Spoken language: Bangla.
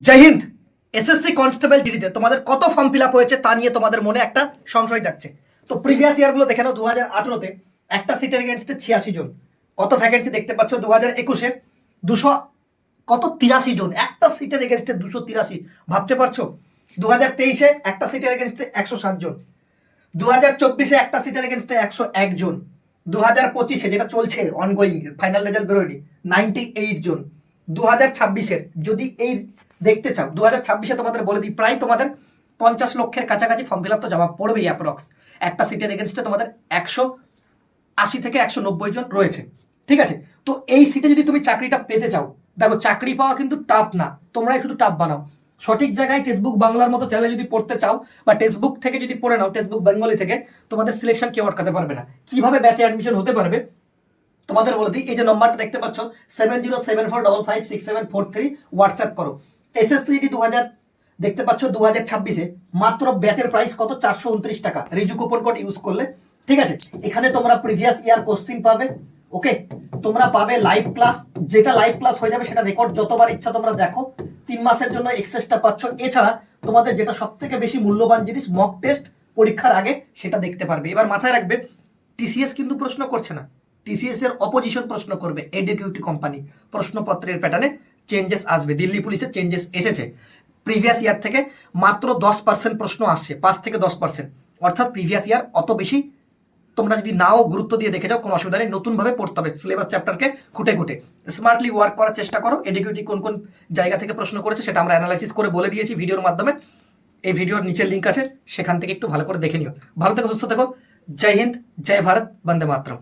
জয় হিন্দ। এসএসসি কনস্টেবল ডিডিতে তোমাদের কত ফর্ম ফিল আপ হয়েছে তা নিয়ে তোমাদের মনে একটা সংশয় যাচ্ছে। তো প্রিভিয়াস ইয়ারগুলো দেখে নাও। 2018-তে একটা সিটের এগেনস্টে 86 জন। কত ভ্যাকেন্সি দেখতে পাচ্ছ? 2021-এ 283 জন। একটা সিটের এগেনস্টে 283, ভাবতে পারছো? 2023-এ একটা সিটের এগেনস্টে 107 জন। 2024-এ একটা সিটের এগেনস্টে 101 জন। 2025-এ যেটা চলছে অনগোয়িং, ফাইনাল রেজাল্ট বেরোয়নি, 98 জন। 2026-এর যদি এই দেখতে চাও, 2026-এ তোমাদের বলে দিই প্রায় তোমাদের 50 লক্ষের কাছাকাছি ফর্ম ফিল আপ তো জমা পড়বেই অ্যাপ্রক্স। একটা সিটের এগেনস্টে তোমাদের 180 থেকে 190 জন রয়েছে। ঠিক আছে, তো এই সিটে যদি তুমি চাকরিটা পেতে চাও, দেখো চাকরি পাওয়া কিন্তু টাফ না, তোমরাই শুধু টাফ বানাও। সঠিক জায়গায় টেক্সটবুক বাংলার মতো চ্যানেলে যদি পড়তে চাও বা টেক্সটবুক থেকে যদি পড়ে নাও, টেক্সটবুক বেঙ্গলি থেকে, তোমাদের সিলেকশন কেউ আটকাতে পারবে না। কিভাবে ব্যাচে অ্যাডমিশন হতে পারবে তোমাদের বলে দিই। এই যে নম্বরটা দেখতে পাচ্ছ 7074556743, হোয়াটসঅ্যাপ করো। এসএসসিডি 2000 দেখতে পাচ্ছ 2026-এ মাত্র ব্যাচের প্রাইস কত? 429 টাকা, রিজু কুপন কোড ইউজ করলে। ঠিক আছে, এখানে তোমরা প্রিভিয়াস ইয়ার কোশ্চিন পাবে। ওকে, তোমরা পাবে লাইভ ক্লাস, যেটা লাইভ ক্লাস হয়ে যাবে সেটা রেকর্ড যতবার ইচ্ছা তোমরা দেখো। 3 মাসের জন্য এক্সেসটা পাচ্ছ। এছাড়া তোমাদের যেটা সব থেকে বেশি মূল্যবান জিনিস, মক টেস্ট পরীক্ষার আগে সেটা দেখতে পারবে। এবার মাথায় রাখবে, টিসিএস কিন্তু প্রশ্ন করছে না, টিসিএস এর অপোজিশন প্রশ্ন করবে। এডিকিউটি কোম্পানি প্রশ্নপত্রের প্যাটার্নে চেঞ্জেস আসবে। দিল্লি পুলিশের চেঞ্জেস এসেছে। প্রিভিয়াস ইয়ার থেকে মাত্র 10% প্রশ্ন আসছে, 5 থেকে 10%। অর্থাৎ প্রিভিয়াস ইয়ার অত বেশি তোমরা যদি নাও গুরুত্ব দিয়ে দেখে যাও কোনো অসুবিধা নেই, নতুনভাবে পড়তে হবে সিলেবাস চ্যাপ্টারকে খুঁটে খুঁটে। স্মার্টলি ওয়ার্ক করার চেষ্টা করো। এডিকিউটি কোন কোন জায়গা থেকে প্রশ্ন করেছে সেটা আমরা অ্যানালাইসিস করে বলে দিয়েছি ভিডিওর মাধ্যমে। এই ভিডিওর নিচের লিঙ্ক আছে, সেখান থেকে একটু ভালো করে দেখে নিও। ভালো থেকো, সুস্থ থেকো। জয় হিন্দ, জয় ভারত, বন্দে মাতরম।